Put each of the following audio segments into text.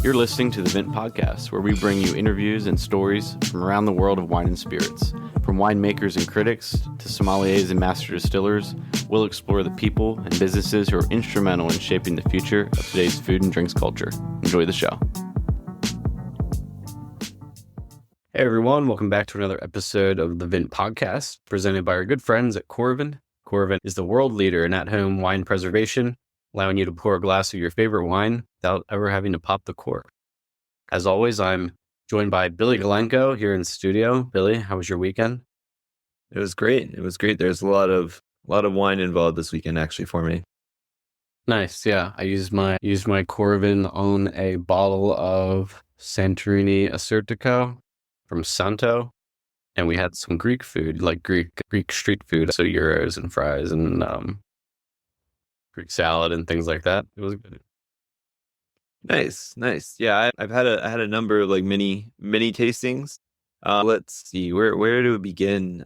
You're listening to the Vint podcast, where we bring you interviews and stories from around the world of wine and spirits. From winemakers and critics to sommeliers and master distillers, we'll explore the people and businesses who are instrumental in shaping the future of today's food and drinks culture. Enjoy the show. Hey everyone, welcome back to another episode of the Vint podcast, presented by our good friends at Coravin. Coravin is the world leader in at-home wine preservation, allowing you to pour a glass of your favorite wine without ever having to pop the cork. As always, I'm joined by Billy Galanko here in the studio. Billy, how was your weekend? It was great. There's a lot of wine involved this weekend, actually, for me. Nice. Yeah, I used my Coravin on a bottle of Santorini Acertico from Santo, and we had some Greek food, like Greek street food, so gyros and fries and Greek salad and things like that. It was good. Nice. Yeah, I had a number of like mini tastings. Let's see, where do we begin?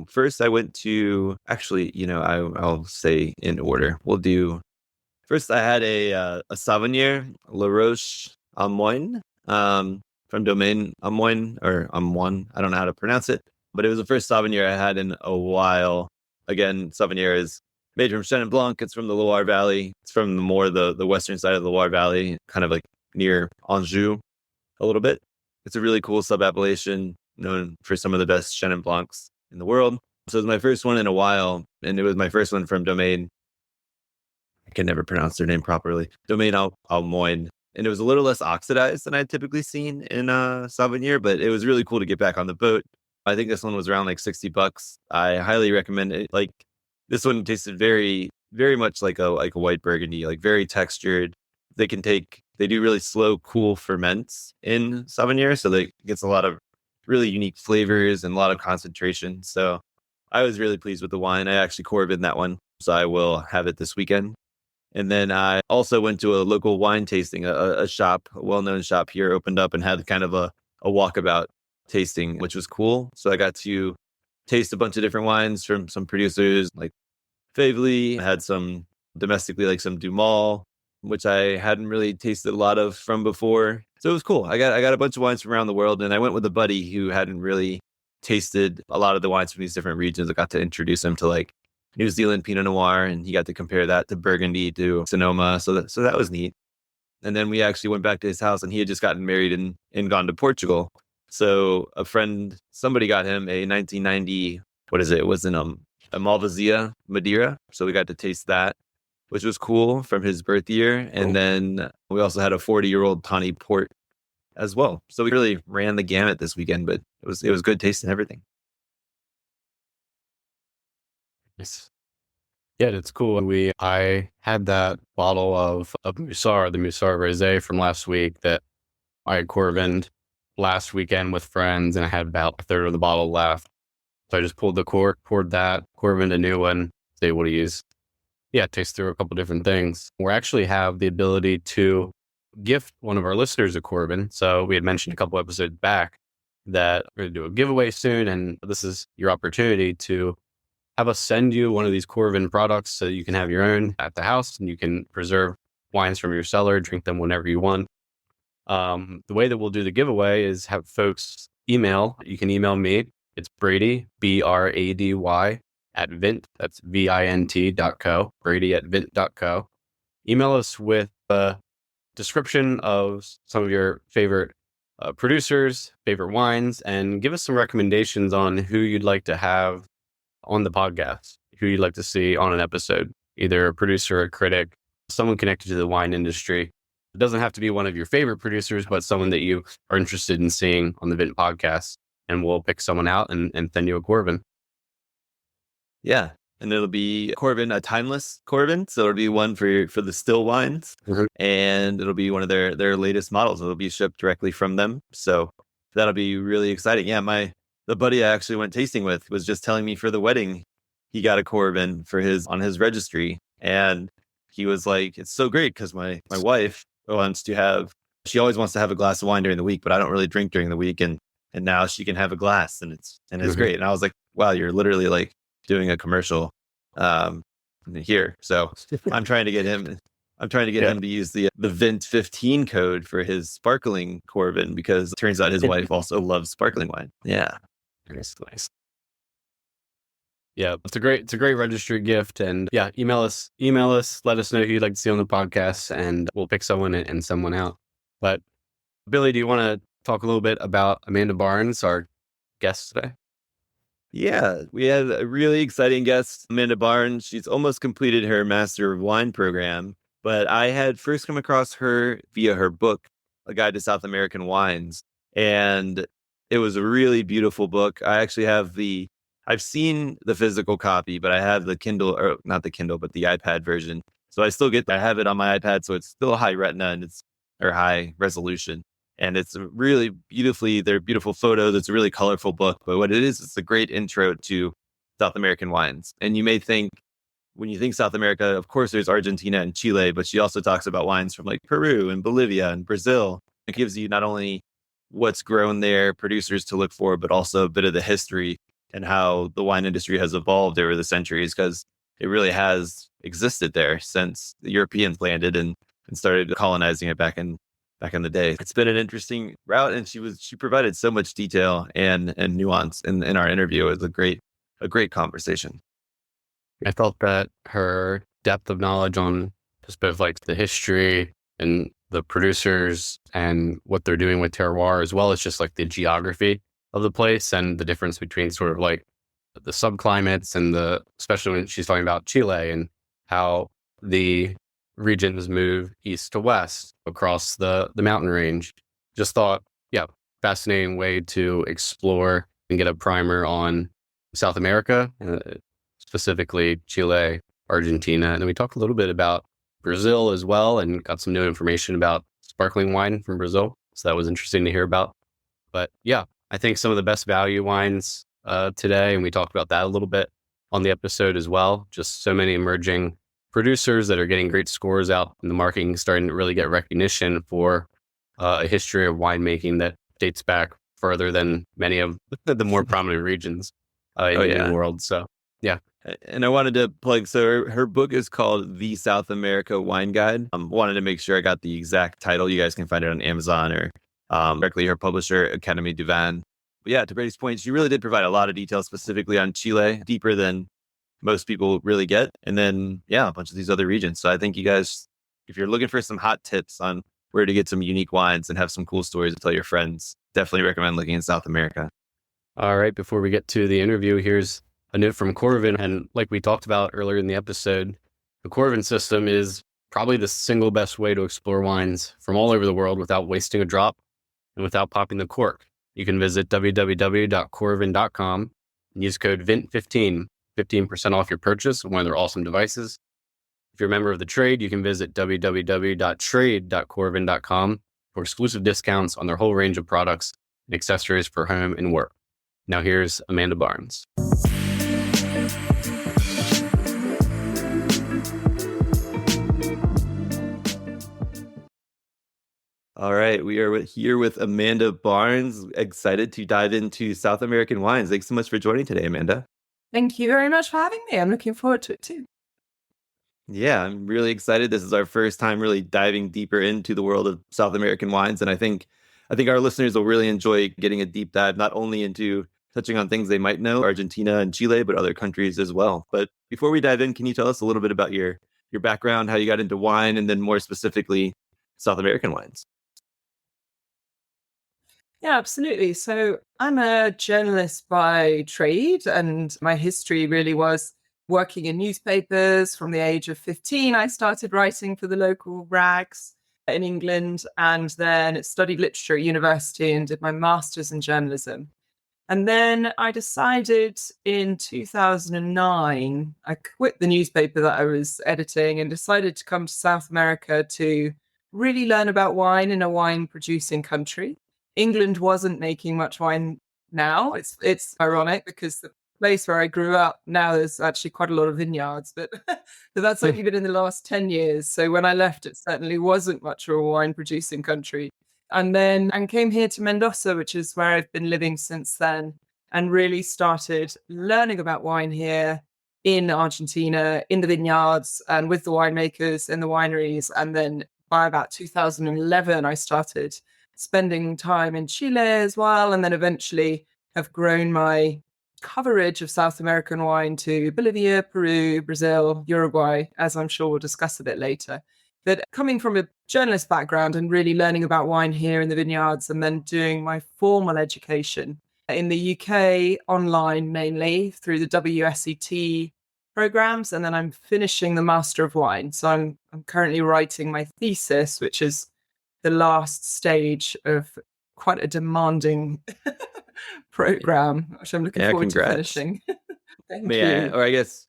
First I went to, actually, I'll say in order. We'll do first. I had a Sauvignon La Roche Amoine from Domaine Amoine or Amoine. I don't know how to pronounce it, but it was the first Sauvignon I had in a while. Again, Sauvignon is made from Chenin Blanc. It's from the Loire Valley. It's from the western side of the Loire Valley, kind of like near Anjou a little bit. It's a really cool sub-appellation known for some of the best Chenin Blancs in the world. So it was my first one in a while, and it was my first one from Domaine. I can never pronounce their name properly. Domaine Almoine. And it was a little less oxidized than I'd typically seen in Sauvignon, but it was really cool to get back on the boat. I think this one was around like $60. I highly recommend it. Like, this one tasted very, very much like a white Burgundy, like very textured. They do really slow, cool ferments in Sauvignon, so it gets a lot of really unique flavors and a lot of concentration. So I was really pleased with the wine. I actually Coravin that one, so I will have it this weekend. And then I also went to a local wine tasting, a shop, a well-known shop here opened up and had kind of a walkabout tasting, which was cool. So I got to taste a bunch of different wines from some producers like Favely. I had some domestically, like some Dumal, which I hadn't really tasted a lot of from before. So it was cool. I got a bunch of wines from around the world, and I went with a buddy who hadn't really tasted a lot of the wines from these different regions. I got to introduce him to like New Zealand Pinot Noir, and he got to compare that to Burgundy, to Sonoma. So that was neat. And then we actually went back to his house, and he had just gotten married and gone to Portugal. So somebody got him a 1990, what is it? It was in a Malvasia Madeira. So we got to taste that, which was cool, from his birth year. And then we also had a 40-year-old Tawny Port as well. So we really ran the gamut this weekend, but it was good taste and everything. Nice. Yeah, it's cool. I had that bottle of Musar, the Musar Rosé from last week that I had Coravin last weekend with friends, and I had about a third of the bottle left. So I just pulled the cork, poured that, Coravin a new one, was able to use. Yeah, taste through a couple different things. We actually have the ability to gift one of our listeners a Coravin. So we had mentioned a couple episodes back that we're going to do a giveaway soon, and this is your opportunity to have us send you one of these Coravin products so you can have your own at the house, and you can preserve wines from your cellar, drink them whenever you want. The way that we'll do the giveaway is have folks email. You can email me. It's Brady, Brady, at Vint. That's vint.co. Brady at vint.co. Email us with a description of some of your favorite producers, favorite wines, and give us some recommendations on who you'd like to have on the podcast, who you'd like to see on an episode, either a producer, a critic, someone connected to the wine industry. It doesn't have to be one of your favorite producers, but someone that you are interested in seeing on the Vint podcast, and we'll pick someone out and send you a Coravin. Yeah, and it'll be Coravin, a timeless Coravin, so it'll be one for the still wines, and it'll be one of their latest models. It'll be shipped directly from them, so that'll be really exciting. Yeah, the buddy I actually went tasting with was just telling me for the wedding, he got a Coravin on his registry. And he was like, it's so great because my wife she always wants to have a glass of wine during the week, but I don't really drink during the week. And now she can have a glass, and it's great. And I was like, wow, you're literally like doing a commercial here. So I'm trying to get him I'm trying to get him to use the Vint 15 code for his sparkling Coravin, because it turns out his wife also loves sparkling wine. Yeah. Nice. Yeah, it's a great registry gift. And yeah, email us, let us know who you'd like to see on the podcast, and we'll pick someone and send one out. But Billy, do you want to talk a little bit about Amanda Barnes, our guest today? Yeah, we had a really exciting guest, Amanda Barnes. She's almost completed her Master of Wine program, but I had first come across her via her book, A Guide to South American Wines. And it was a really beautiful book. I've seen the physical copy, but I have the Kindle, or not the Kindle, but the iPad version. So I have it on my iPad, so it's still high retina and or high resolution. And it's really they're beautiful photos. It's a really colorful book, but what it is, it's a great intro to South American wines. And you may think, when you think South America, of course, there's Argentina and Chile, but she also talks about wines from like Peru and Bolivia and Brazil. It gives you not only what's grown there, producers to look for, but also a bit of the history and how the wine industry has evolved over the centuries, because it really has existed there since the Europeans landed and started colonizing it back in the day. It's been an interesting route, and she provided so much detail and nuance in our interview. It was a great conversation. I felt that her depth of knowledge on just both like the history and the producers and what they're doing with terroir, as well as just like the geography of the place and the difference between sort of like the subclimates and especially when she's talking about Chile and how the regions move east to west across the mountain range. Just thought, yeah, fascinating way to explore and get a primer on South America, specifically Chile, Argentina. And then we talked a little bit about Brazil as well, and got some new information about sparkling wine from Brazil. So that was interesting to hear about. But yeah, I think some of the best value wines today, and we talked about that a little bit on the episode as well. Just so many emerging producers that are getting great scores out in the marketing, starting to really get recognition for a history of winemaking that dates back further than many of the more prominent regions in the world. So, yeah. And I wanted to plug, so her book is called The South America Wine Guide. Wanted to make sure I got the exact title. You guys can find it on Amazon or directly her publisher, Academy du Vin. But yeah, to Brady's point, she really did provide a lot of details specifically on Chile, deeper than most people really get. And then, yeah, a bunch of these other regions. So I think you guys, if you're looking for some hot tips on where to get some unique wines and have some cool stories to tell your friends, definitely recommend looking in South America. All right. Before we get to the interview, here's a note from Coravin. And like we talked about earlier in the episode, the Coravin system is probably the single best way to explore wines from all over the world without wasting a drop and without popping the cork. You can visit www.coravin.com and use code VINT15, 15% off your purchase of one of their awesome devices. If you're a member of the trade, you can visit www.trade.coravin.com for exclusive discounts on their whole range of products and accessories for home and work. Now here's Amanda Barnes. All right, we are here with Amanda Barnes, excited to dive into South American wines. Thanks so much for joining today, Amanda. Thank you very much for having me. I'm looking forward to it too. Yeah, I'm really excited. This is our first time really diving deeper into the world of South American wines. And I think our listeners will really enjoy getting a deep dive, not only into touching on things they might know, Argentina and Chile, but other countries as well. But before we dive in, can you tell us a little bit about your background, how you got into wine, and then more specifically, South American wines? Yeah, absolutely. So I'm a journalist by trade, and my history really was working in newspapers. From the age of 15, I started writing for the local rags in England, and then studied literature at university and did my master's in journalism. And then I decided in 2009, I quit the newspaper that I was editing and decided to come to South America to really learn about wine in a wine producing country. England wasn't making much wine now. It's ironic because the place where I grew up, now there's actually quite a lot of vineyards, but that's only been in the last 10 years. So when I left, it certainly wasn't much of a wine producing country. And came here to Mendoza, which is where I've been living since then, and really started learning about wine here, in Argentina, in the vineyards and with the winemakers in the wineries. And then by about 2011, I started spending time in Chile as well. And then eventually have grown my coverage of South American wine to Bolivia, Peru, Brazil, Uruguay, as I'm sure we'll discuss a bit later. But coming from a journalist background and really learning about wine here in the vineyards and then doing my formal education in the UK online mainly through the WSET programs, and then I'm finishing the Master of Wine. So I'm currently writing my thesis, which is the last stage of quite a demanding program, which I'm looking forward to finishing. Thank you. Or I guess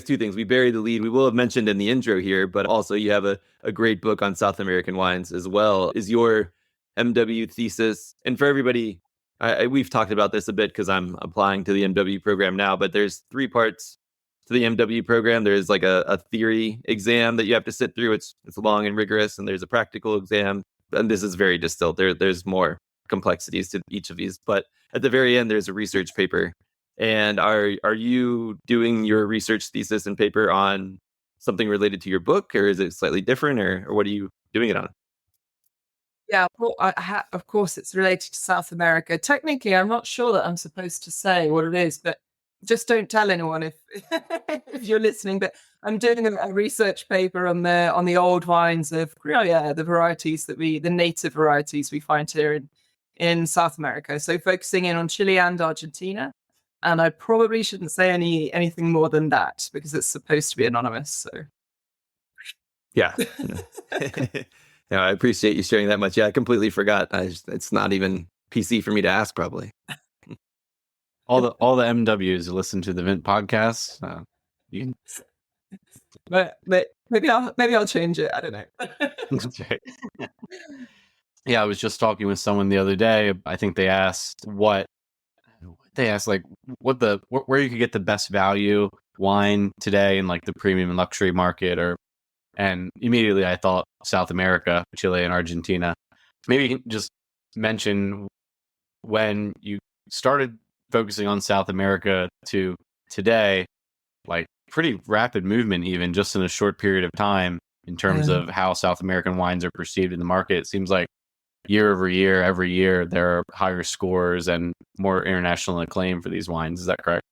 two things. We buried the lead. We will have mentioned in the intro here, but also you have a great book on South American wines as well. Is your MW thesis, and for everybody, we've talked about this a bit because I'm applying to the MW program now, but there's 3 parts to the MW program. There's like a theory exam that you have to sit through. It's long and rigorous, and there's a practical exam. And this is very distilled. There's more complexities to each of these, but at the very end, there's a research paper. And are you doing your research thesis and paper on something related to your book, or is it slightly different, or what are you doing it on? Yeah, well, of course, it's related to South America. Technically, I'm not sure that I'm supposed to say what it is, but just don't tell anyone if if you're listening. But I'm doing a research paper on the old wines of the varieties the native varieties we find here in South America. So focusing in on Chile and Argentina. And I probably shouldn't say anything more than that because it's supposed to be anonymous. So yeah. No, I appreciate you sharing that much. Yeah, I completely forgot. It's not even PC for me to ask, probably. All the MWs listen to the Vint podcast. You can... but maybe I'll change it. I don't know. Yeah, I was just talking with someone the other day. I think they asked where you could get the best value wine today in like the premium and luxury market, and immediately I thought South America, Chile and Argentina. Maybe you can just mention when you started focusing on South America to today, like pretty rapid movement, even just in a short period of time in terms of how South American wines are perceived in the market. It seems like year over year, every year, there are higher scores and more international acclaim for these wines. Is that correct?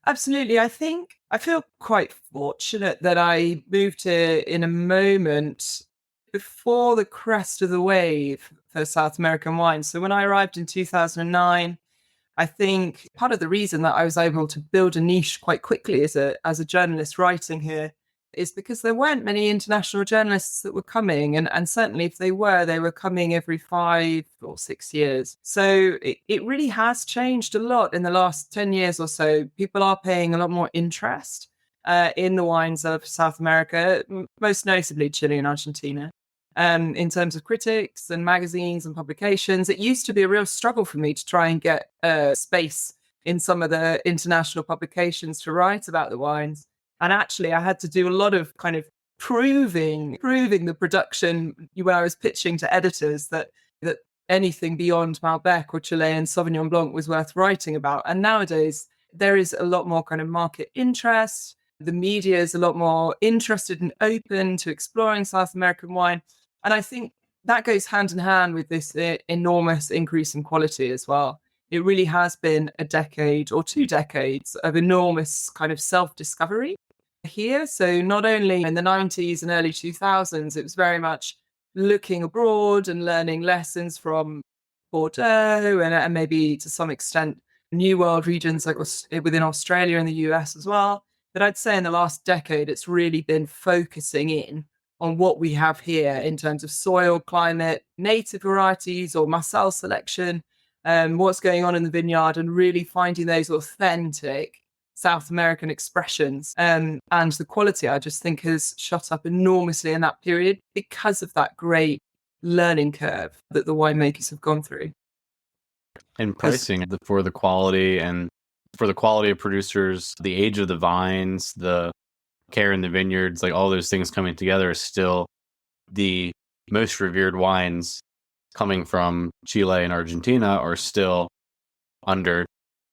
Absolutely. I feel quite fortunate that I moved here in a moment before the crest of the wave for South American wine. So when I arrived in 2009, I think part of the reason that I was able to build a niche quite quickly as a journalist writing here is because there weren't many international journalists that were coming. And certainly if they were coming every 5 or 6 years. So it really has changed a lot in the last 10 years or so. People are paying a lot more interest in the wines of South America, most notably Chile and Argentina. In terms of critics and magazines and publications, it used to be a real struggle for me to try and get space in some of the international publications to write about the wines. And actually, I had to do a lot of kind of proving the production when I was pitching to editors that anything beyond Malbec or Chilean Sauvignon Blanc was worth writing about. And nowadays, there is a lot more kind of market interest. The media is a lot more interested and open to exploring South American wine. And I think that goes hand in hand with this enormous increase in quality as well. It really has been a decade or 2 decades of enormous kind of self-discovery here. So not only in the 90s and early 2000s, it was very much looking abroad and learning lessons from Bordeaux and maybe to some extent New World regions like within Australia and the US as well. But I'd say in the last decade, it's really been focusing in on what we have here in terms of soil, climate, native varieties or Marseille selection, what's going on in the vineyard, and really finding those authentic South American expressions. And the quality, I just think, has shot up enormously in that period because of that great learning curve that the winemakers have gone through. And pricing for the quality and for the quality of producers, the age of the vines, the care in the vineyards, like all those things coming together is still the most revered wines coming from Chile and Argentina are still under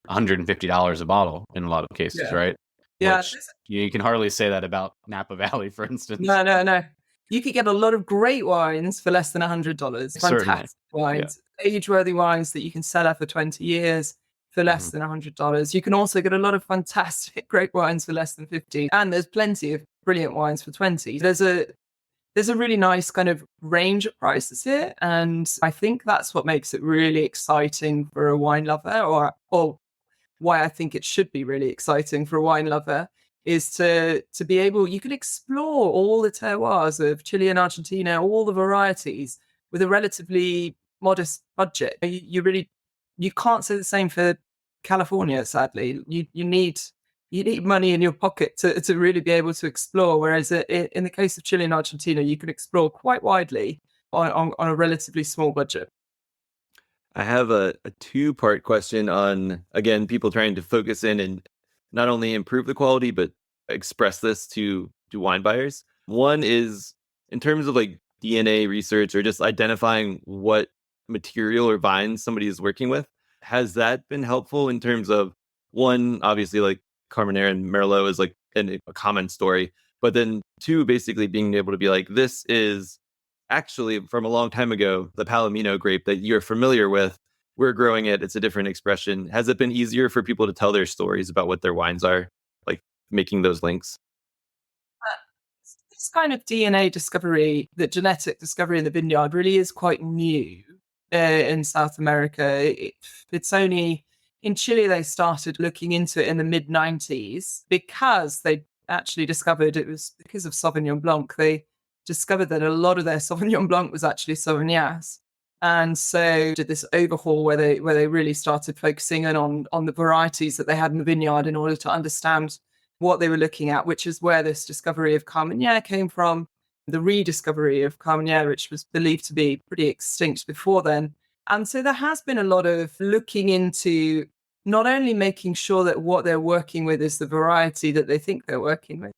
$150 a bottle in a lot of cases, right? Yeah. which you can hardly say that about Napa Valley, for instance. No. You could get a lot of great wines for less than $100. Certainly. Fantastic wines, age-worthy wines that you can sell out for 20 years for less than $100. You can also get a lot of fantastic, great wines for less than 50. And there's plenty of brilliant wines for 20. There's a really nice kind of range of prices here. And I think that's what makes it really exciting for a wine lover, or why I think it should be really exciting for a wine lover, is to be able, you can explore all the terroirs of Chile and Argentina, all the varieties with a relatively modest budget. You can't say the same for California, sadly. You need money in your pocket to really be able to explore. Whereas in the case of Chile and Argentina, you can explore quite widely on a relatively small budget. I have a two-part question on, again, people trying to focus in and not only improve the quality, but express this to wine buyers. One is in terms of like DNA research or just identifying what material or vines somebody is working with. Has that been helpful in terms of, one, obviously like Carmenere and Merlot is like a common story, but then two, basically being able to be like, this is actually from a long time ago, the Palomino grape that you're familiar with. We're growing it. It's a different expression. Has it been easier for people to tell their stories about what their wines are, like making those links? This kind of DNA discovery, the genetic discovery in the vineyard, really is quite new in South America. It's only in Chile they started looking into it in the mid-90s because they actually discovered, it was because of Sauvignon Blanc. They discovered that a lot of their Sauvignon Blanc was actually Sauvignas. And so did this overhaul where they really started focusing in on the varieties that they had in the vineyard in order to understand what they were looking at, which is where this discovery of Carmenere came from, the rediscovery of Carmenere, which was believed to be pretty extinct before then. And so there has been a lot of looking into not only making sure that what they're working with is the variety that they think they're working with,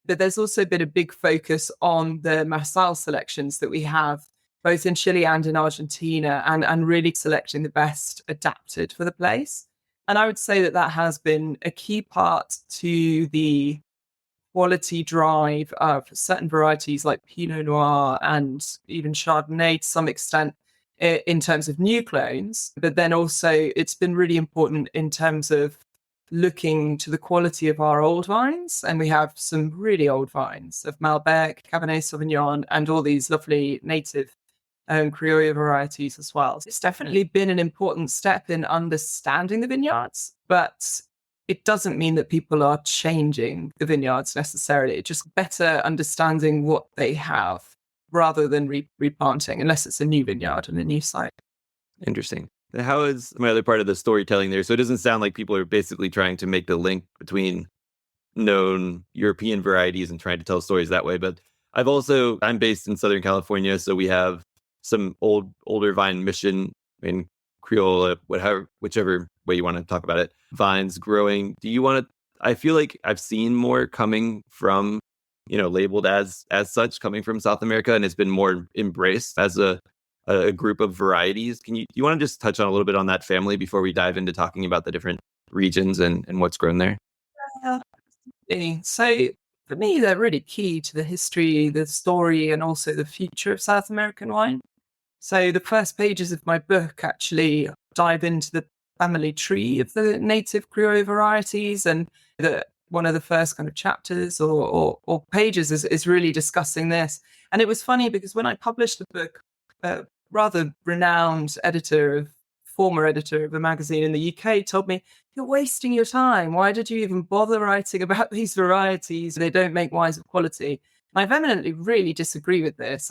but there's also been a big focus on the Marsal selections that we have both in Chile and in Argentina, and really selecting the best adapted for the place. And I would say that has been a key part to the quality drive of certain varieties like Pinot Noir and even Chardonnay to some extent in terms of new clones. But then also it's been really important in terms of looking to the quality of our old vines. And we have some really old vines of Malbec, Cabernet Sauvignon, and all these lovely native Criollo varieties as well. It's definitely been an important step in understanding the vineyards, but it doesn't mean that people are changing the vineyards necessarily. It's just better understanding what they have rather than replanting, unless it's a new vineyard and a new site. Interesting. How is my other part of the storytelling there? So it doesn't sound like people are basically trying to make the link between known European varieties and trying to tell stories that way. But I'm based in Southern California, so we have some older vine mission in Criollo, whichever way you want to talk about it, vines growing. I feel like I've seen more coming from, labeled as such, coming from South America, and it's been more embraced as a group of varieties. Do you want to just touch on a little bit on that family before we dive into talking about the different regions and what's grown there? So for me, they're really key to the history, the story, and also the future of South American wine. So the first pages of my book actually dive into the family tree of the native Criollo varieties, and one of the first kind of chapters or pages is really discussing this. And it was funny because when I published the book, a rather renowned former editor of a magazine in the UK told me, "You're wasting your time. Why did you even bother writing about these varieties? They don't make wines of quality." And I vehemently really disagree with this.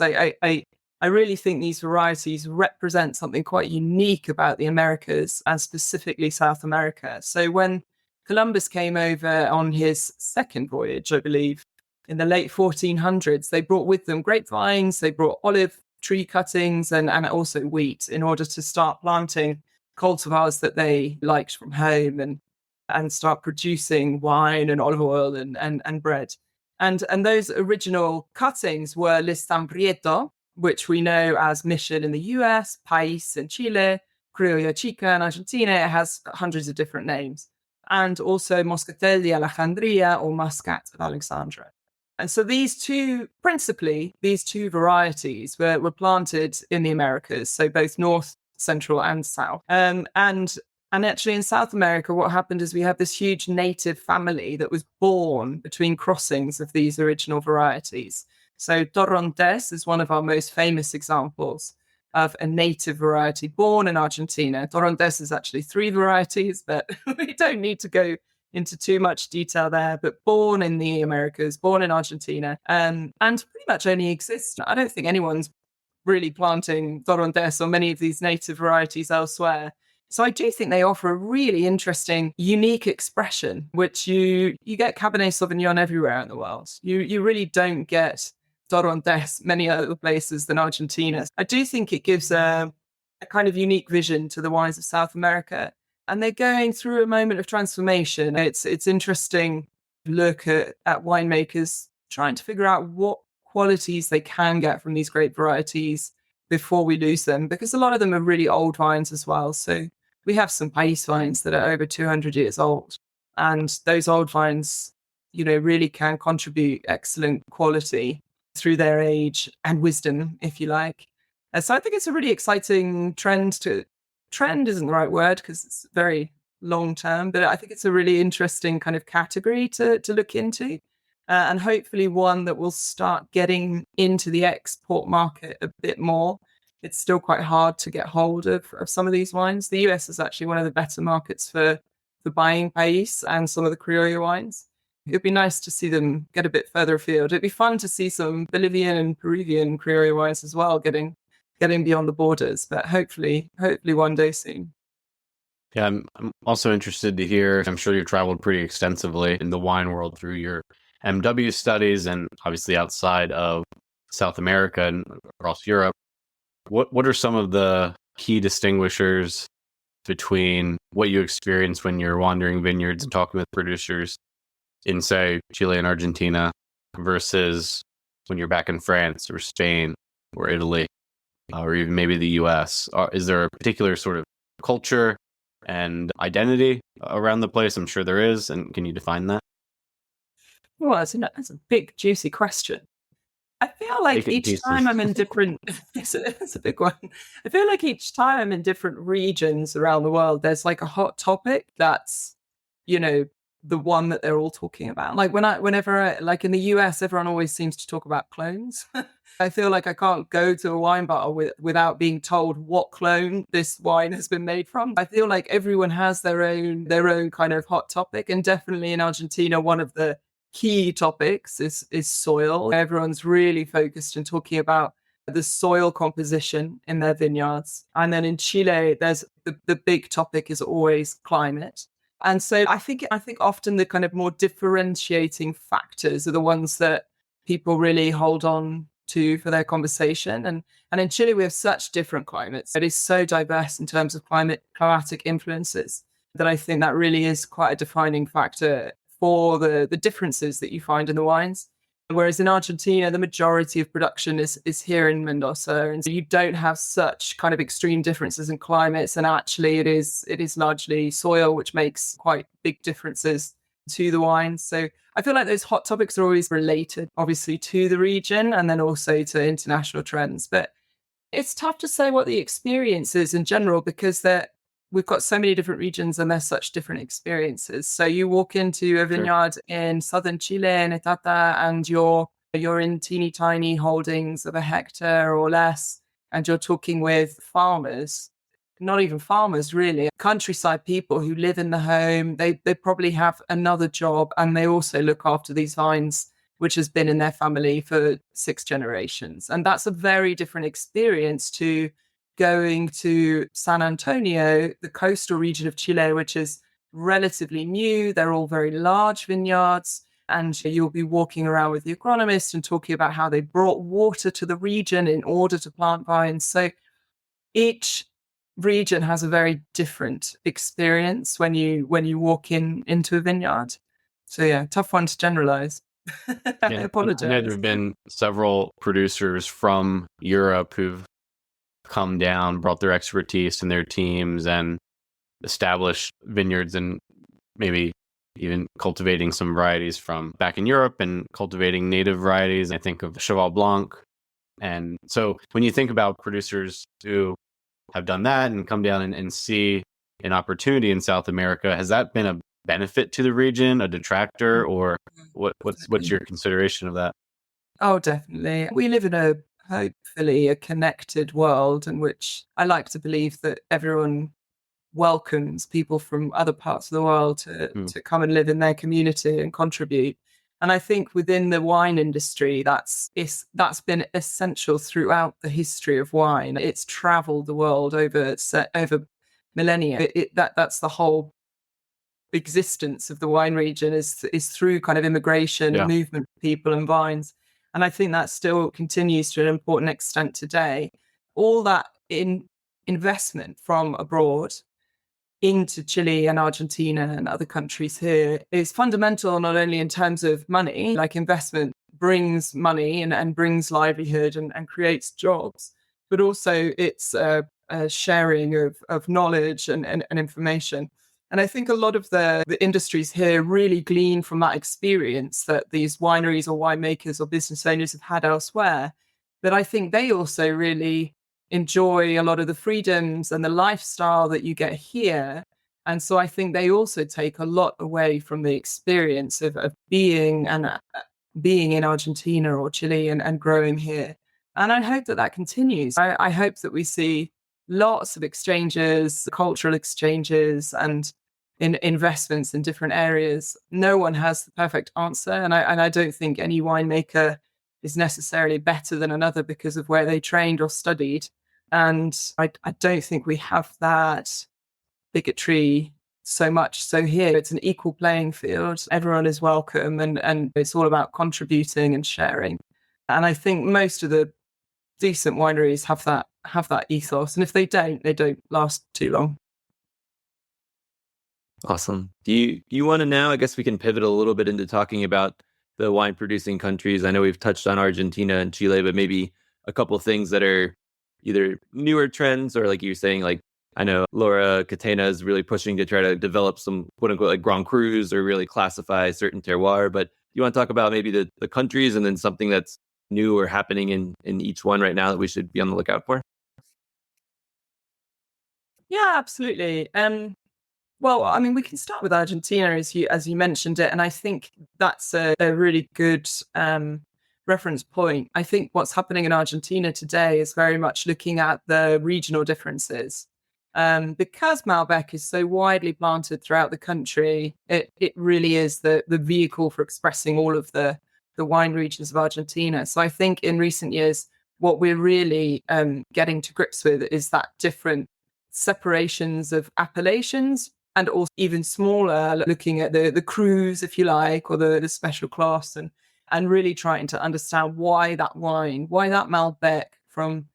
I really think these varieties represent something quite unique about the Americas and specifically South America. So when Columbus came over on his second voyage, I believe, in the late 1400s, they brought with them grapevines, they brought olive tree cuttings and also wheat in order to start planting cultivars that they liked from home and start producing wine and olive oil and bread. And those original cuttings were Listan Prieto, which we know as Mission in the US, País in Chile, Criolla Chica in Argentina. It has hundreds of different names. and also Moscatel de Alejandría or Muscat of Alexandria. And so these two varieties were planted in the Americas, so both North, Central, and South. And actually in South America, what happened is we have this huge native family that was born between crossings of these original varieties. So Torrontés is one of our most famous examples of a native variety born in Argentina. Torrontés is actually 3 varieties, but we don't need to go into too much detail there, but born in the Americas, born in Argentina, and pretty much only exists. I don't think anyone's really planting Torrontés or many of these native varieties elsewhere. So I do think they offer a really interesting, unique expression, which you get Cabernet Sauvignon everywhere in the world. You really don't get Torrontés many other places than Argentina. I do think it gives a kind of unique vision to the wines of South America. And they're going through a moment of transformation. It's interesting to look at winemakers trying to figure out what qualities they can get from these great varieties before we lose them, because a lot of them are really old wines as well. So we have some País vines that are over 200 years old. And those old vines, really can contribute excellent quality through their age and wisdom, if you like. So I think it's a really exciting trend isn't the right word because it's very long term, but I think it's a really interesting kind of category to look into. And hopefully one that will start getting into the export market a bit more. It's still quite hard to get hold of some of these wines. The US is actually one of the better markets for buying País and some of the Criollo wines. It'd be nice to see them get a bit further afield. It'd be fun to see some Bolivian and Peruvian Criollo wines as well getting beyond the borders, but hopefully one day soon. Yeah, I'm also interested to hear, I'm sure you've traveled pretty extensively in the wine world through your MW studies and obviously outside of South America and across Europe. What are some of the key distinguishers between what you experience when you're wandering vineyards and talking with producers in, say, Chile and Argentina versus when you're back in France or Spain or Italy or even maybe the US? Is there a particular sort of culture and identity around the place? I'm sure there is. And can you define that? Well, that's a big, juicy question. I feel like each time I'm in different, it's a big one. I feel like each time I'm in different regions around the world, there's like a hot topic that's, the one that they're all talking about. Like whenever like in the US, everyone always seems to talk about clones. I feel like I can't go to a wine bar without being told what clone this wine has been made from. I feel like everyone has their own kind of hot topic, and definitely in Argentina, one of the key topics is soil. Everyone's really focused and talking about the soil composition in their vineyards. And then in Chile, there's the big topic is always climate. And so I think often the kind of more differentiating factors are the ones that people really hold on to for their conversation. And in Chile, we have such different climates. It is so diverse in terms of climatic influences that I think that really is quite a defining factor for the differences that you find in the wines. Whereas in Argentina, the majority of production is here in Mendoza. And so you don't have such kind of extreme differences in climates. And actually it is largely soil, which makes quite big differences to the wines. So I feel like those hot topics are always related, obviously, to the region and then also to international trends. But it's tough to say what the experience is in general because we've got so many different regions and there's such different experiences. So you walk into a vineyard in southern Chile in Etata and you're in teeny tiny holdings of a hectare or less, and you're talking with farmers, not even farmers really, countryside people who live in the home. They probably have another job and they also look after these vines, which has been in their family for 6 generations. And that's a very different experience to going to San Antonio, the coastal region of Chile, which is relatively new. They're all very large vineyards. And you'll be walking around with the agronomist and talking about how they brought water to the region in order to plant vines. So each region has a very different experience when you walk into a vineyard. So yeah, tough one to generalize. I apologize. I know there have been several producers from Europe who've come down, brought their expertise and their teams and established vineyards in maybe even cultivating some varieties from back in Europe and cultivating native varieties. I think of Cheval Blanc. And so when you think about producers who have done that and come down and see an opportunity in South America, has that been a benefit to the region, a detractor, or what's your consideration of that? Oh, definitely. We live in hopefully a connected world in which I like to believe that everyone welcomes people from other parts of the world Mm. to come and live in their community and contribute. And I think within the wine industry, that's been essential throughout the history of wine. It's traveled the world over millennia. That's the whole existence of the wine region is through kind of immigration and Yeah. movement of people and vines. And I think that still continues to an important extent today. All that investment from abroad into Chile and Argentina and other countries here is fundamental, not only in terms of money, like investment brings money and brings livelihood and creates jobs, but also it's a sharing of knowledge and information. And I think a lot of the industries here really glean from that experience that these wineries or winemakers or business owners have had elsewhere. But I think they also really enjoy a lot of the freedoms and the lifestyle that you get here. And so I think they also take a lot away from the experience of being being in Argentina or Chile and growing here. And I hope that continues. I hope that we see lots of exchanges, cultural exchanges, and investments in different areas. No one has the perfect answer, and I don't think any winemaker is necessarily better than another because of where they trained or studied. And I don't think we have that bigotry so much. So here it's an equal playing field. Everyone is welcome and it's all about contributing and sharing. And I think most of the decent wineries have that ethos. And if they don't last too long. Awesome. Do you want to now, I guess we can pivot a little bit into talking about the wine producing countries. I know we've touched on Argentina and Chile, but maybe a couple of things that are either newer trends or like you're saying, like I know Laura Catena is really pushing to try to develop some quote unquote like Grand Crus or really classify certain terroir. But you want to talk about maybe the countries and then something that's new or happening in each one right now that we should be on the lookout for? Yeah, absolutely. Well, I mean, we can start with Argentina as you mentioned it, and I think that's a really good reference point. I think what's happening in Argentina today is very much looking at the regional differences. Because Malbec is so widely planted throughout the country, it really is the vehicle for expressing all of the wine regions of Argentina. So I think in recent years, what we're really getting to grips with is that different separations of appellations and also even smaller, looking at the crus, if you like, or the special class and really trying to understand why that Malbec from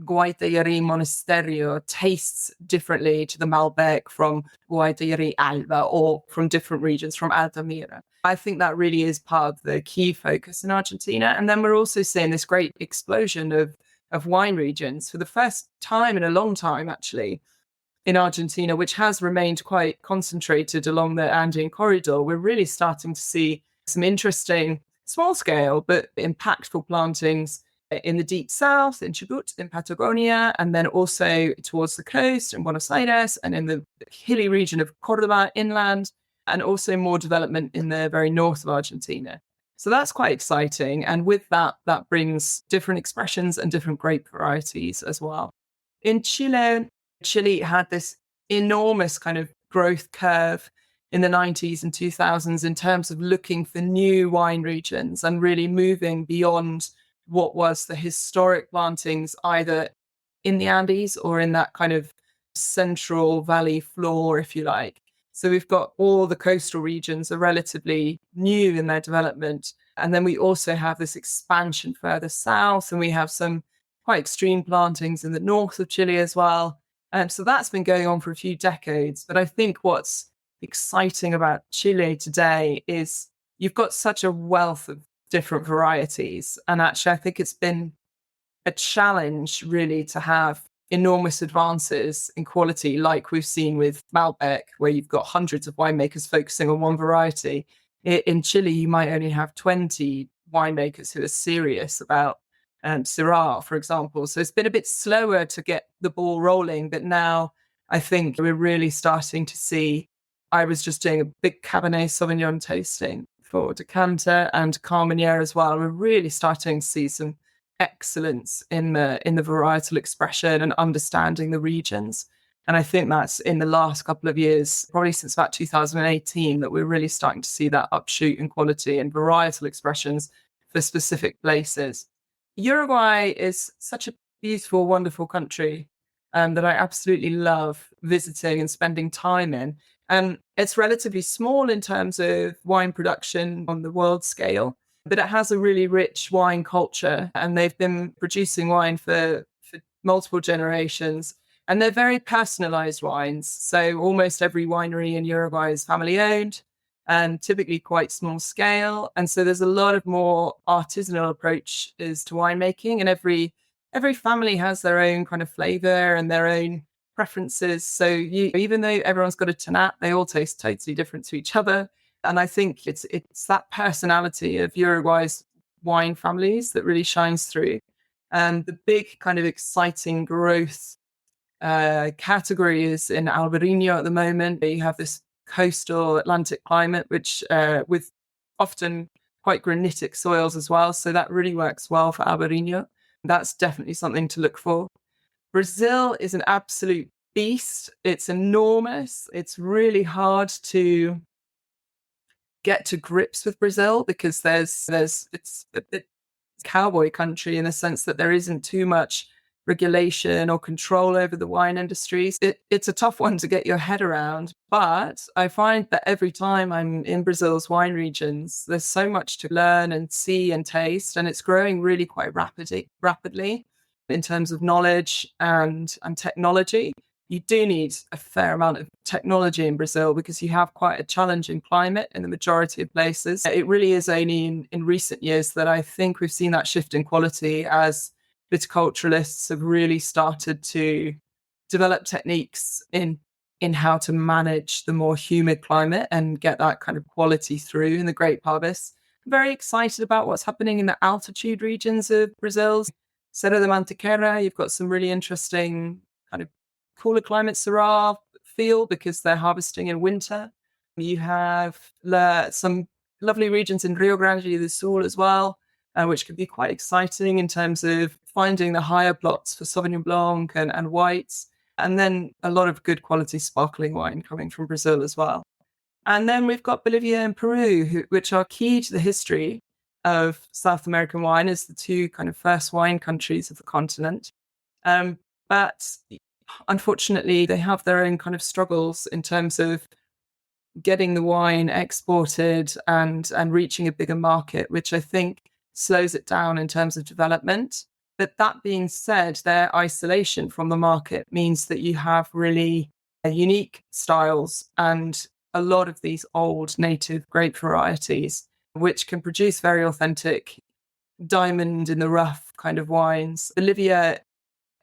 Guaitallari Monasterio tastes differently to the Malbec from Guaitallari Alba or from different regions from Altamira. I think that really is part of the key focus in Argentina. And then we're also seeing this great explosion of wine regions for the first time in a long time, actually, in Argentina, which has remained quite concentrated along the Andean corridor. We're really starting to see some interesting small scale but impactful plantings in the deep south, in Chubut, in Patagonia, and then also towards the coast in Buenos Aires and in the hilly region of Cordoba inland, and also more development in the very north of Argentina. So that's quite exciting. And with that brings different expressions and different grape varieties as well. In Chile had this enormous kind of growth curve in the 90s and 2000s in terms of looking for new wine regions and really moving beyond what was the historic plantings, either in the Andes or in that kind of central valley floor, if you like. So we've got all the coastal regions are relatively new in their development. And then we also have this expansion further south, and we have some quite extreme plantings in the north of Chile as well. So that's been going on for a few decades. But I think what's exciting about Chile today is you've got such a wealth of different varieties. And actually, I think it's been a challenge really to have enormous advances in quality, like we've seen with Malbec, where you've got hundreds of winemakers focusing on one variety. In Chile, you might only have 20 winemakers who are serious about Syrah, for example. So it's been a bit slower to get the ball rolling, but now I think we're really starting to see. I was just doing a big Cabernet Sauvignon tasting for Decanter and Carmenere as well. We're really starting to see some excellence in the varietal expression and understanding the regions. And I think that's in the last couple of years, probably since about 2018, that we're really starting to see that upshoot in quality and varietal expressions for specific places. Uruguay is such a beautiful, wonderful country that I absolutely love visiting and spending time in. It's relatively small in terms of wine production on the world scale, but it has a really rich wine culture, and they've been producing wine for multiple generations. And they're very personalized wines. So almost every winery in Uruguay is family owned and typically quite small scale. And so there's a lot of more artisanal approaches to winemaking, and every family has their own kind of flavor and their own preferences. So even though everyone's got a tanat, they all taste totally different to each other. And I think it's that personality of Uruguay's wine families that really shines through. And the big kind of exciting growth category is in Albarino at the moment. You have this coastal Atlantic climate, which with often quite granitic soils as well. So that really works well for Albarino. That's definitely something to look for. Brazil is an absolute beast. It's enormous. It's really hard to get to grips with Brazil because it's a bit cowboy country in the sense that there isn't too much regulation or control over the wine industry. It's a tough one to get your head around, but I find that every time I'm in Brazil's wine regions, there's so much to learn and see and taste, and it's growing really quite rapidly in terms of knowledge and technology. You do need a fair amount of technology in Brazil because you have quite a challenging climate in the majority of places. It really is only in recent years that I think we've seen that shift in quality as viticulturalists have really started to develop techniques in how to manage the more humid climate and get that kind of quality through in the grape harvest. I'm very excited about what's happening in the altitude regions of Brazil. Serra da Mantiqueira, you've got some really interesting kind of cooler climate Syrah feel because they're harvesting in winter. You have some lovely regions in Rio Grande do Sul as well, which can be quite exciting in terms of finding the higher plots for Sauvignon Blanc and whites. And then a lot of good quality sparkling wine coming from Brazil as well. And then we've got Bolivia and Peru, which are key to the history of South American wine as the two kind of first wine countries of the continent. But unfortunately, they have their own kind of struggles in terms of getting the wine exported and reaching a bigger market, which I think slows it down in terms of development. But that being said, their isolation from the market means that you have really unique styles and a lot of these old native grape varieties, which can produce very authentic diamond in the rough kind of wines. Bolivia,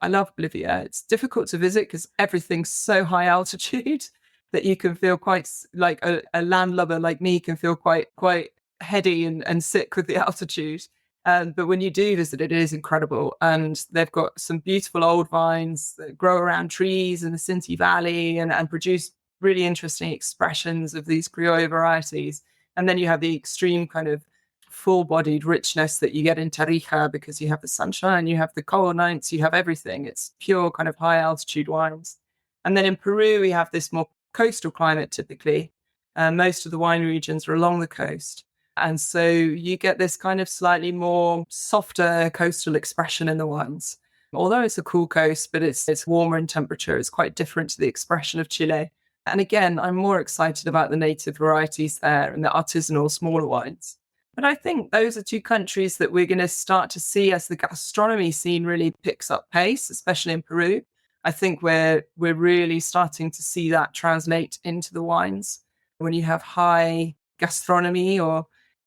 I love Bolivia. It's difficult to visit because everything's so high altitude that you can feel quite like a landlubber like me can feel quite heady and sick with the altitude. But when you do visit it is incredible. And they've got some beautiful old vines that grow around trees in the Sinti Valley and produce really interesting expressions of these Criollo varieties. And then you have the extreme kind of full-bodied richness that you get in Tarija because you have the sunshine, you have the cold nights, you have everything. It's pure kind of high-altitude wines. And then in Peru, we have this more coastal climate typically. Most of the wine regions are along the coast. And so you get this kind of slightly more softer coastal expression in the wines. Although it's a cool coast, but it's warmer in temperature. It's quite different to the expression of Chile. And again, I'm more excited about the native varieties there and the artisanal smaller wines. But I think those are two countries that we're going to start to see as the gastronomy scene really picks up pace, especially in Peru. I think we're really starting to see that translate into the wines. When you have high gastronomy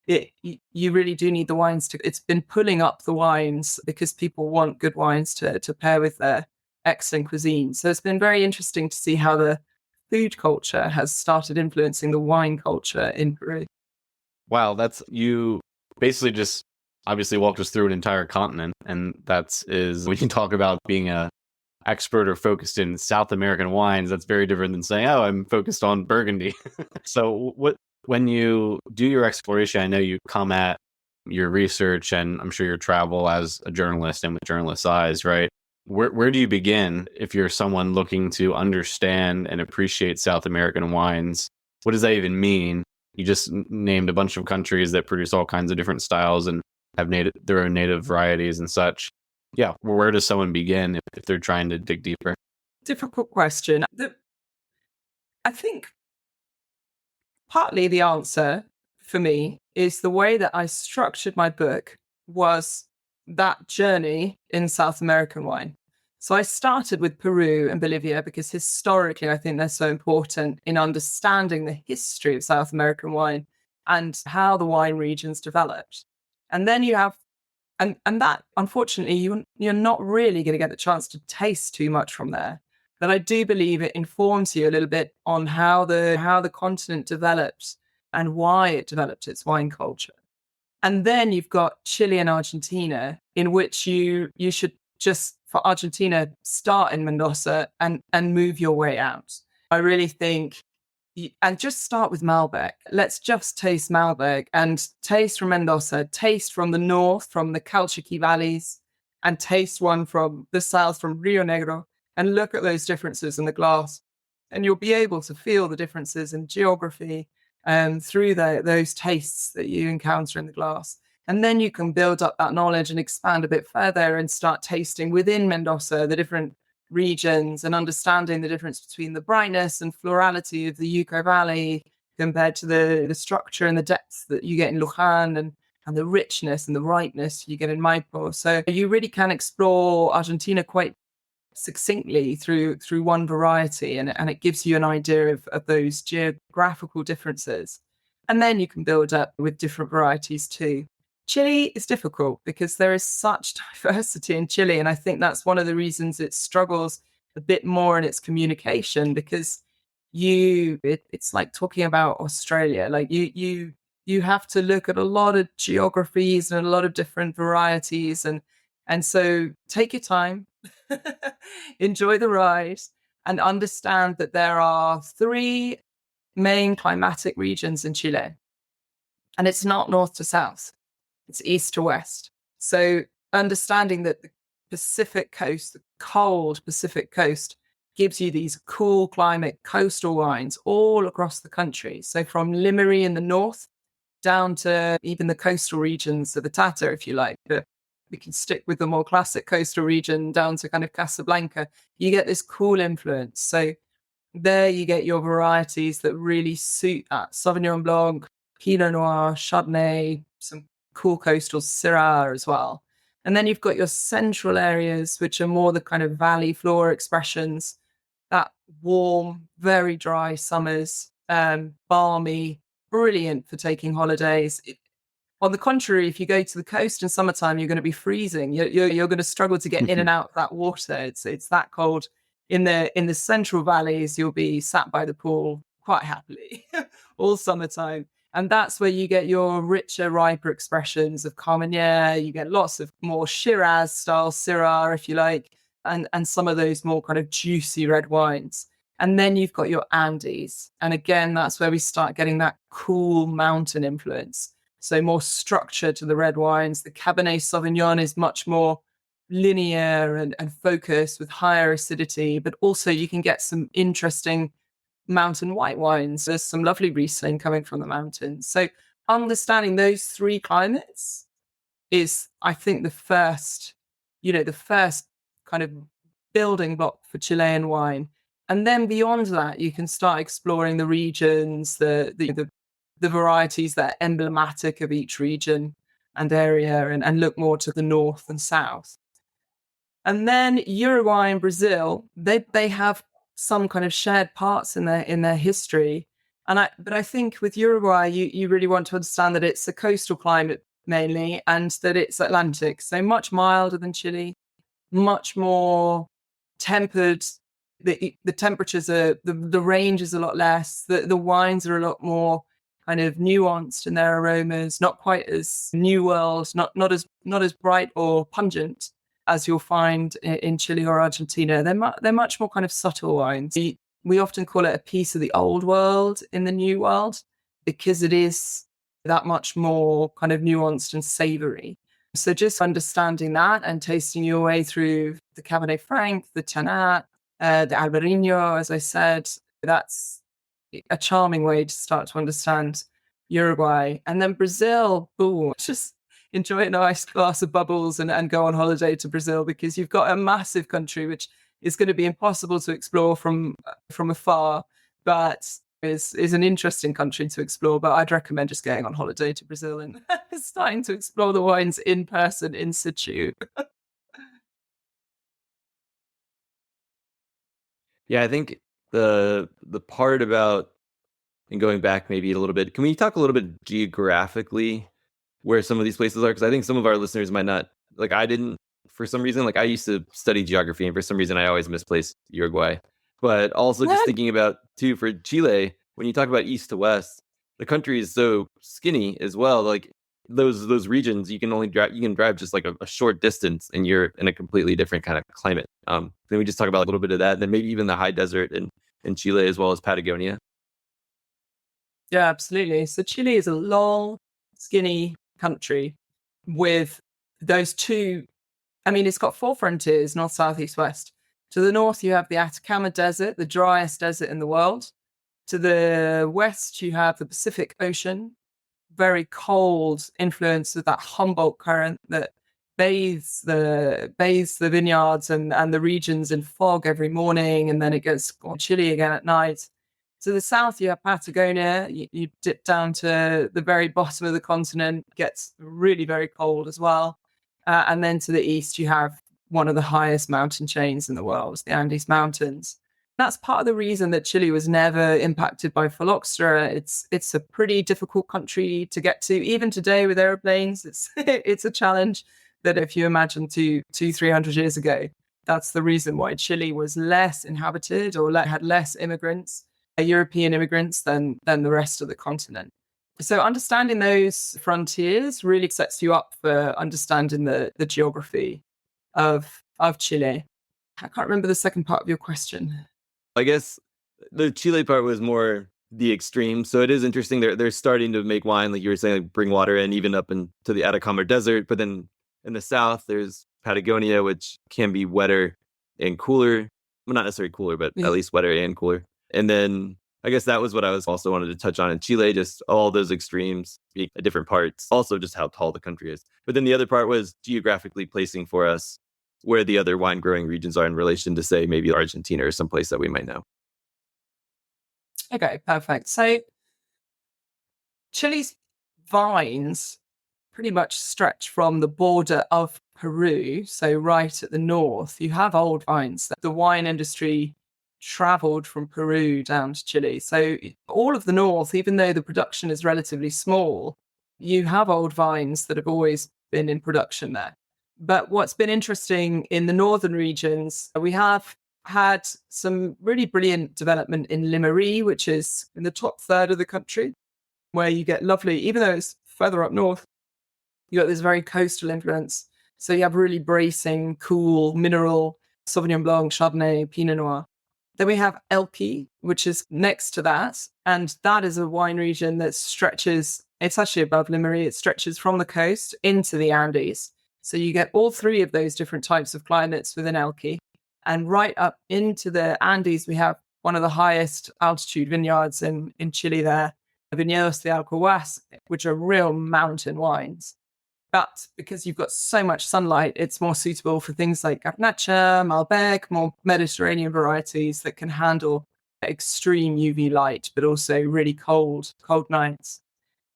you really do need the wines it's been pulling up the wines because people want good wines to pair with their excellent cuisine. So it's been very interesting to see how the food culture has started influencing the wine culture in Peru. Wow, you basically just obviously walked us through an entire continent, and when you talk about being a expert or focused in South American wines, that's very different than saying, "Oh, I'm focused on Burgundy." So, when you do your exploration, I know you come at your research and I'm sure your travel as a journalist and with journalist eyes, right? Where do you begin if you're someone looking to understand and appreciate South American wines? What does that even mean? You just named a bunch of countries that produce all kinds of different styles and have their own native varieties and such. Yeah, where does someone begin if they're trying to dig deeper? Difficult question. I think partly the answer for me is the way that I structured my book was that journey in South American wine. So I started with Peru and Bolivia because historically I think they're so important in understanding the history of South American wine and how the wine regions developed. And then you have and that unfortunately you're not really going to get the chance to taste too much from there. But I do believe it informs you a little bit on how the continent developed and why it developed its wine culture. And then you've got Chile and Argentina, in which you should just, for Argentina, start in Mendoza and move your way out. I really think, and just start with Malbec. Let's just taste Malbec and taste from Mendoza, taste from the north, from the Calchaquí valleys, and taste one from the south, from Rio Negro, and look at those differences in the glass. And you'll be able to feel the differences in geography through those tastes that you encounter in the glass. And then you can build up that knowledge and expand a bit further and start tasting within Mendoza the different regions and understanding the difference between the brightness and florality of the Uco Valley compared to the structure and the depth that you get in Luján and the richness and the ripeness you get in Maipo. So you really can explore Argentina quite succinctly through one variety, and it gives you an idea of those geographical differences. And then you can build up with different varieties too. Chile is difficult because there is such diversity in Chile, and I think that's one of the reasons it struggles a bit more in its communication, because it's like talking about Australia. Like you have to look at a lot of geographies and a lot of different varieties, and so take your time, enjoy the ride, and understand that there are 3 main climatic regions in Chile. And it's not north to south, it's east to west. So understanding that the Pacific coast, the cold Pacific coast, gives you these cool climate coastal wines all across the country. So from Limeri in the north down to even the coastal regions of the Tata, if you like. But we can stick with the more classic coastal region down to kind of Casablanca. You get this cool influence. So there you get your varieties that really suit that. Sauvignon Blanc, Pinot Noir, Chardonnay, some cool coastal Syrah as well. And then you've got your central areas, which are more the kind of valley floor expressions, that warm, very dry summers, balmy, brilliant for taking holidays. On the contrary, if you go to the coast in summertime, you're going to be freezing. You're going to struggle to get in and out of that water. It's that cold. In the central valleys, you'll be sat by the pool quite happily all summertime. And that's where you get your richer, riper expressions of Carmenere. You get lots of more Shiraz style Syrah, if you like, and some of those more kind of juicy red wines. And then you've got your Andes. And again, that's where we start getting that cool mountain influence. So more structure to the red wines. The Cabernet Sauvignon is much more linear and focused with higher acidity, but also you can get some interesting mountain white wines. There's some lovely Riesling coming from the mountains. So understanding those 3 climates is, I think, the first kind of building block for Chilean wine. And then beyond that, you can start exploring the regions, the varieties that are emblematic of each region and area, and look more to the north and south. And then Uruguay and Brazil, they have some kind of shared parts in their history. But I think with Uruguay, you really want to understand that it's a coastal climate mainly, and that it's Atlantic, so much milder than Chile, much more tempered. The temperatures are, the range is a lot less. The wines are a lot more kind of nuanced in their aromas, not quite as New World, not as bright or pungent as you'll find in Chile or Argentina. They're much more kind of subtle wines. We often call it a piece of the old world in the new world because it is that much more kind of nuanced and savory. So just understanding that and tasting your way through the Cabernet Franc, the Tannat, the Albarino, as I said, that's a charming way to start to understand Uruguay. And then Brazil, just enjoy a nice glass of bubbles and go on holiday to Brazil, because you've got a massive country which is going to be impossible to explore from afar, but is an interesting country to explore. But I'd recommend just going on holiday to Brazil and starting to explore the wines in person, in situ. Yeah, I think the part about, and going back maybe a little bit, can we talk a little bit geographically where some of these places are? Because I think some of our listeners might not, like I didn't, for some reason, like I used to study geography, and for some reason I always misplaced Uruguay. But also just thinking about, too, for Chile, when you talk about east to west, the country is so skinny as well. Like those regions, you can drive just like a short distance and you're in a completely different kind of climate. Can we just talk about a little bit of that, and then maybe even the high desert in Chile as well as Patagonia? Yeah, absolutely. So Chile is a long, skinny country with those two. I mean, it's got 4 frontiers: north, south, east, west. To the north, you have the Atacama Desert, the driest desert in the world. To the west, you have the Pacific Ocean, very cold influence of that Humboldt current that bathes the vineyards and the regions in fog every morning, and then it gets chilly again at night. To the south, you have Patagonia. You dip down to the very bottom of the continent, gets really very cold as well. And then to the east, you have one of the highest mountain chains in the world, the Andes Mountains. That's part of the reason that Chile was never impacted by phylloxera. It's a pretty difficult country to get to. Even today with airplanes, it's a challenge that if you imagine 300 years ago, that's the reason why Chile was less inhabited or had less immigrants, European immigrants, than the rest of the continent. So understanding those frontiers really sets you up for understanding the geography of Chile. I can't remember the second part of your question. I guess the Chile part was more the extreme. So it is interesting. They're starting to make wine, like you were saying, like bring water in even up into the Atacama Desert. But then in the south, there's Patagonia, which can be wetter and cooler. Well, not necessarily cooler, but at least wetter and cooler. And then I guess that was what I was also wanted to touch on in Chile, just all those extremes being at different parts. Also just how tall the country is. But then the other part was geographically placing for us where the other wine growing regions are in relation to, say, maybe Argentina or someplace that we might know. Okay, perfect. So Chile's vines pretty much stretch from the border of Peru. So right at the north, you have old vines. The wine industry traveled from Peru down to Chile. So all of the north, even though the production is relatively small, you have old vines that have always been in production there. But what's been interesting in the northern regions, we have had some really brilliant development in Limery, which is in the top third of the country, where you get lovely, even though it's further up north, you got this very coastal influence. So you have really bracing, cool, mineral Sauvignon Blanc, Chardonnay, Pinot Noir. Then we have Elqui, which is next to that. And that is a wine region that stretches, it's actually above Limery, it stretches from the coast into the Andes. So you get all 3 of those different types of climates within Elqui. And right up into the Andes, we have one of the highest altitude vineyards in Chile there, Viñedos de Alcohuas, which are real mountain wines. But because you've got so much sunlight, it's more suitable for things like Garnacha, Malbec, more Mediterranean varieties that can handle extreme UV light, but also really cold nights.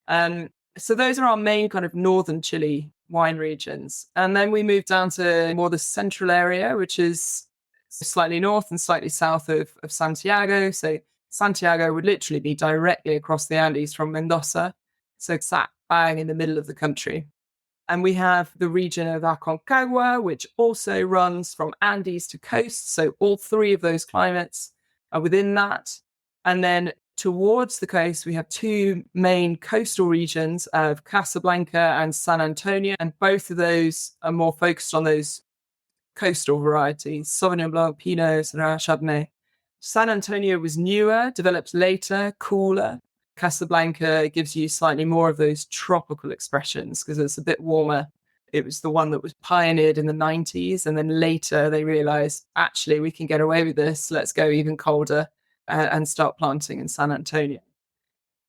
So those are our main kind of northern Chile wine regions. And then we move down to more the central area, which is slightly north and slightly south of Santiago. So Santiago would literally be directly across the Andes from Mendoza. So sat bang in the middle of the country. And we have the region of Aconcagua, which also runs from Andes to coast. So all three of those climates are within that. And then towards the coast, we have two main coastal regions of Casablanca and San Antonio. And both of those are more focused on those coastal varieties, Sauvignon Blanc, Pinot, Syrah, Chardonnay. San Antonio was newer, developed later, cooler. Casablanca gives you slightly more of those tropical expressions because it's a bit warmer. It was the one that was pioneered in the 90s. And then later they realized, actually, we can get away with this. Let's go even colder and start planting in San Antonio.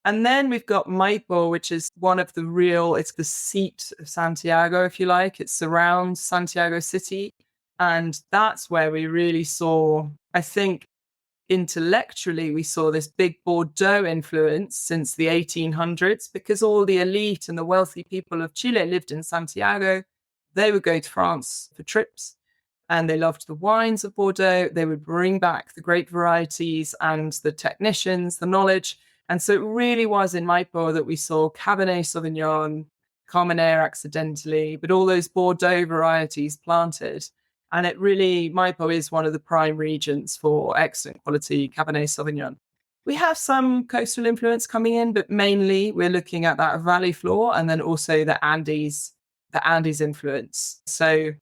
And then we've got Maipo, which is one of it's the seat of Santiago, if you like. It surrounds Santiago City. And that's where we really saw, I think, intellectually, we saw this big Bordeaux influence since the 1800s because all the elite and the wealthy people of Chile lived in Santiago. They would go to France for trips and they loved the wines of Bordeaux. They would bring back the great varieties and the technicians, the knowledge. And so it really was in Maipo that we saw Cabernet Sauvignon, Carmenère accidentally, but all those Bordeaux varieties planted. And it really, Maipo is one of the prime regions for excellent quality Cabernet Sauvignon. We have some coastal influence coming in, but mainly we're looking at that valley floor and then also the Andes influence. So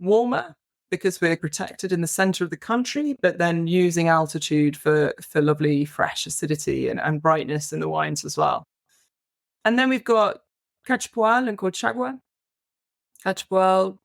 warmer because we're protected in the center of the country, but then using altitude for lovely fresh acidity and brightness in the wines as well. And then we've got Cachapoal and Colchagua. Cachapoal,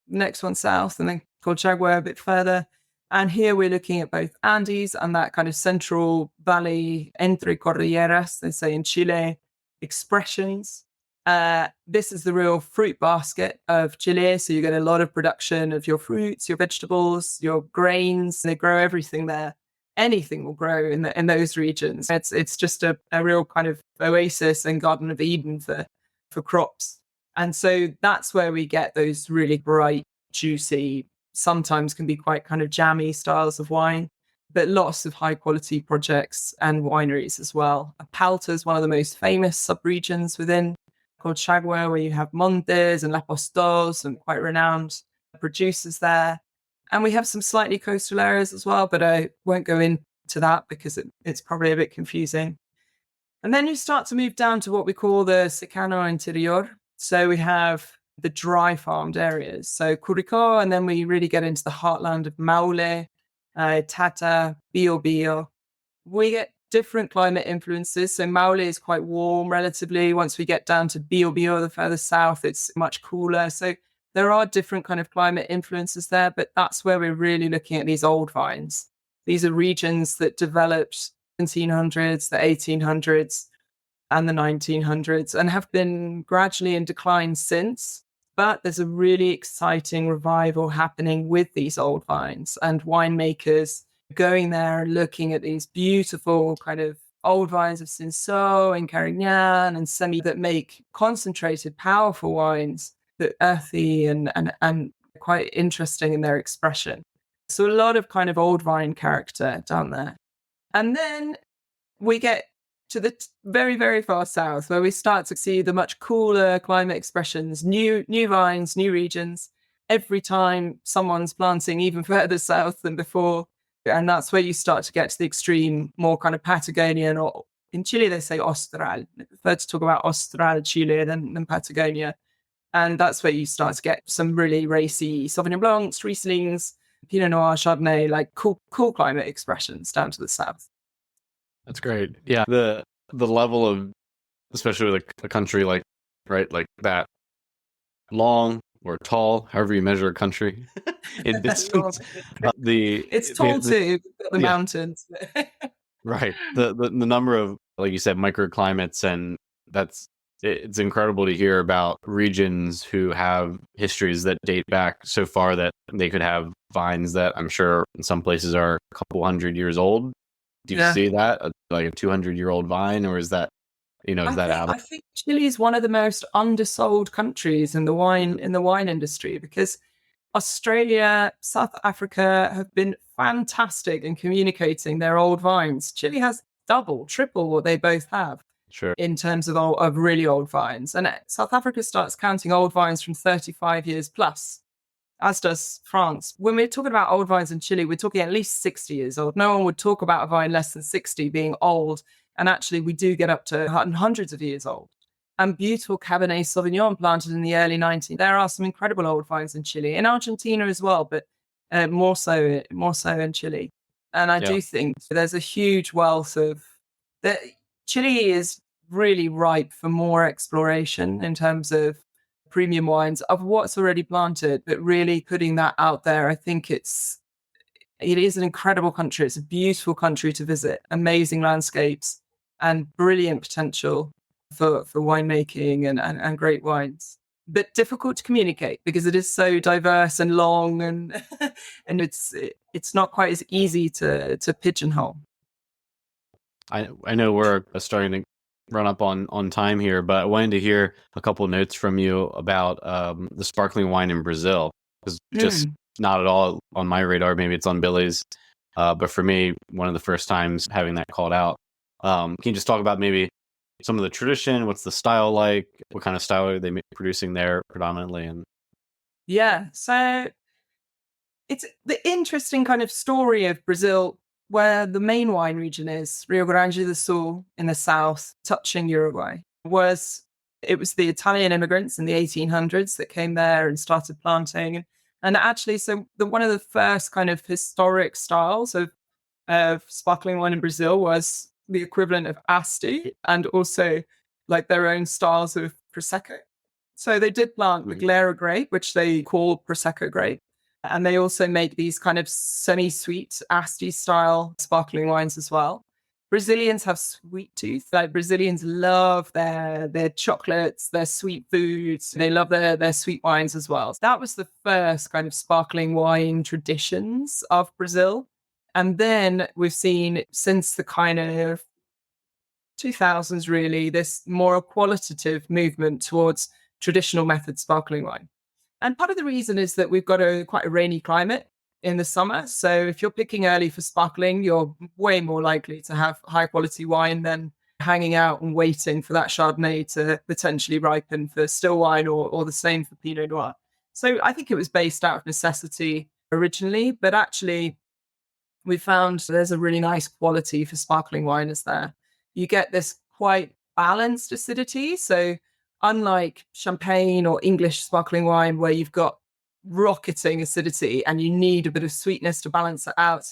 next one south, and then Colchagua a bit further. And here we're looking at both Andes and that kind of central valley, entre cordilleras, they say in Chile, expressions. This is the real fruit basket of Chile. So you get a lot of production of your fruits, your vegetables, your grains. They grow everything there. Anything will grow in those regions. It's just a real kind of oasis and Garden of Eden for crops. And so that's where we get those really bright, juicy, sometimes can be quite kind of jammy styles of wine, but lots of high quality projects and wineries as well. Palta is one of the most famous subregions within Colchagua, where you have Montes and Lapostos and quite renowned producers there. And we have some slightly coastal areas as well, but I won't go into that because it's probably a bit confusing. And then you start to move down to what we call the Secano Interior. So we have the dry farmed areas. So Curicó, and then we really get into the heartland of Maule, Tata, Biobío. We get different climate influences. So Maule is quite warm relatively. Once we get down to Biobío, the further south, it's much cooler. So there are different kind of climate influences there, but that's where we're really looking at these old vines. These are regions that developed 1700s, the 1800s, and the 1900s, and have been gradually in decline since. But there's a really exciting revival happening with these old vines and winemakers going there and looking at these beautiful kind of old vines of Cinsault and Carignan and Semi that make concentrated, powerful wines that are earthy and quite interesting in their expression. So a lot of kind of old vine character down there. And then we get to the very, very far south, where we start to see the much cooler climate expressions, new vines, new regions, every time someone's planting even further south than before. And that's where you start to get to the extreme, more kind of Patagonian, or in Chile, they say Austral. They prefer to talk about Austral Chile than Patagonia. And that's where you start to get some really racy Sauvignon Blancs, Rieslings, Pinot Noir, Chardonnay, like cool climate expressions down to the south. That's great. Yeah, the level of, especially with a country like that, long or tall, however you measure a country in distance. It's tall too, the mountains. Right. The number of, like you said, microclimates, and it's incredible to hear about regions who have histories that date back so far that they could have vines that I'm sure in some places are a couple 100 years old. Do you see that, like a 200-year-old vine, or is that, I think Chile is one of the most undersold countries in the wine industry, because Australia, South Africa have been fantastic in communicating their old vines. Chile has double, triple what they both have. Sure. in terms of really old vines. And South Africa starts counting old vines from 35 years plus, as does France. When we're talking about old vines in Chile, we're talking at least 60 years old. No one would talk about a vine less than 60 being old. And actually, we do get up to hundreds of years old. And beautiful Cabernet Sauvignon planted in the early 19th. There are some incredible old vines in Chile, in Argentina as well, but more so in Chile. And I do think there's a huge wealth of that. Chile is really ripe for more exploration in terms of premium wines of what's already planted, but really putting that out there. I think it is an incredible country. It's a beautiful country to visit, amazing landscapes and brilliant potential for winemaking and great wines. But difficult to communicate because it is so diverse and long, and and it's not quite as easy to pigeonhole. I know we're starting to run up on time here, but I wanted to hear a couple notes from you about the sparkling wine in Brazil. It's just not at all on my radar. Maybe it's on Billy's, but for me, one of the first times having that called out. Can you just talk about maybe some of the tradition? What's the style like? What kind of style are they producing there predominantly? And yeah, so it's the interesting kind of story of Brazil, where the main wine region is Rio Grande do Sul in the south, touching Uruguay. It was the Italian immigrants in the 1800s that came there and started planting. And actually, so one of the first kind of historic styles of sparkling wine in Brazil was the equivalent of Asti, and also like their own styles of Prosecco. So they did plant the Glera grape, which they call Prosecco grape. And they also make these kind of semi-sweet Asti style sparkling wines as well. Brazilians have sweet tooth. Like Brazilians love their chocolates, their sweet foods. They love their sweet wines as well. So that was the first kind of sparkling wine traditions of Brazil. And then we've seen since the kind of 2000s, really, this more qualitative movement towards traditional method sparkling wine. And part of the reason is that we've got quite a rainy climate in the summer. So if you're picking early for sparkling, you're way more likely to have high quality wine than hanging out and waiting for that Chardonnay to potentially ripen for still wine, or the same for Pinot Noir. So I think it was based out of necessity originally, but actually we found there's a really nice quality for sparkling wine is there. You get this quite balanced acidity. So unlike champagne or English sparkling wine, where you've got rocketing acidity and you need a bit of sweetness to balance it out,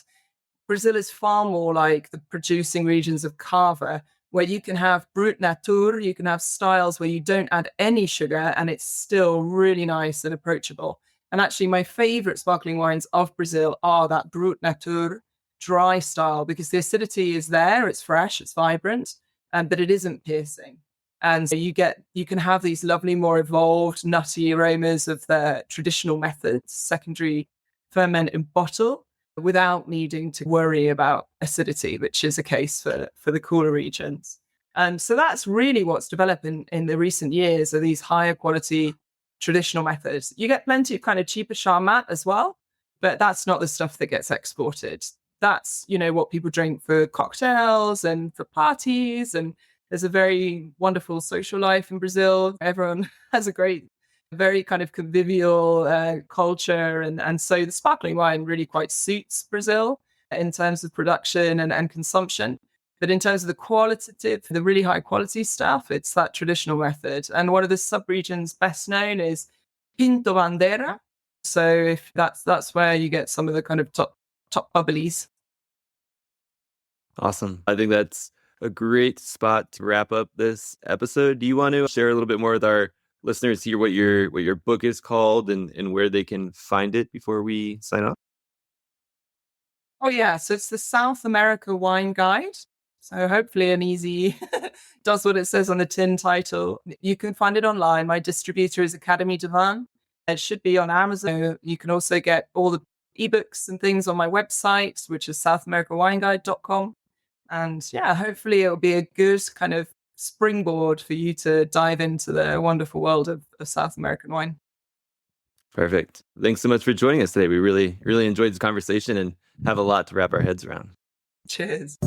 Brazil is far more like the producing regions of Cava, where you can have Brut Nature, you can have styles where you don't add any sugar and it's still really nice and approachable. And actually, my favorite sparkling wines of Brazil are that Brut Nature dry style, because the acidity is there, it's fresh, it's vibrant, but it isn't piercing. And so you can have these lovely, more evolved, nutty aromas of the traditional methods, secondary ferment in bottle, without needing to worry about acidity, which is a case for the cooler regions. And so that's really what's developed in the recent years, are these higher quality traditional methods. You get plenty of kind of cheaper Charmat as well, but that's not the stuff that gets exported. That's, what people drink for cocktails and for parties. And there's a very wonderful social life in Brazil. Everyone has a very kind of convivial culture. And so the sparkling wine really quite suits Brazil in terms of production and consumption. But in terms of the qualitative, the really high quality stuff, it's that traditional method. And one of the subregions best known is Pinto Bandeira. So if that's where you get some of the kind of top bubblies. Awesome. I think that's a great spot to wrap up this episode. Do you want to share a little bit more with our listeners here what your book is called and where they can find it before we sign off? Oh yeah, so it's the South America Wine Guide. So hopefully an easy, does what it says on the tin title. You can find it online. My distributor is Académie de Vin. It should be on Amazon. You can also get all the ebooks and things on my website, which is southamericawineguide.com. And yeah, hopefully it'll be a good kind of springboard for you to dive into the wonderful world of South American wine. Perfect. Thanks so much for joining us today. We really, really enjoyed this conversation and have a lot to wrap our heads around. Cheers.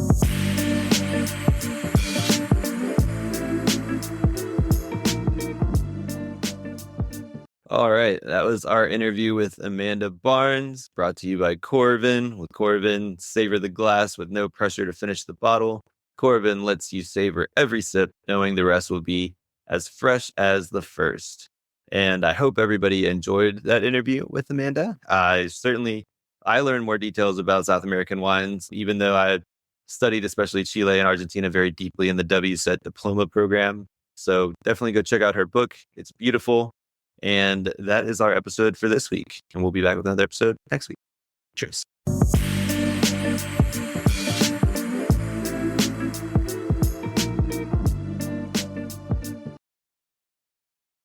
All right. That was our interview with Amanda Barnes, brought to you by Coravin. With Coravin, savor the glass with no pressure to finish the bottle. Coravin lets you savor every sip, knowing the rest will be as fresh as the first. And I hope everybody enjoyed that interview with Amanda. I learned more details about South American wines, even though I studied especially Chile and Argentina very deeply in the WSET diploma program. So definitely go check out her book. It's beautiful. And that is our episode for this week. And we'll be back with another episode next week. Cheers.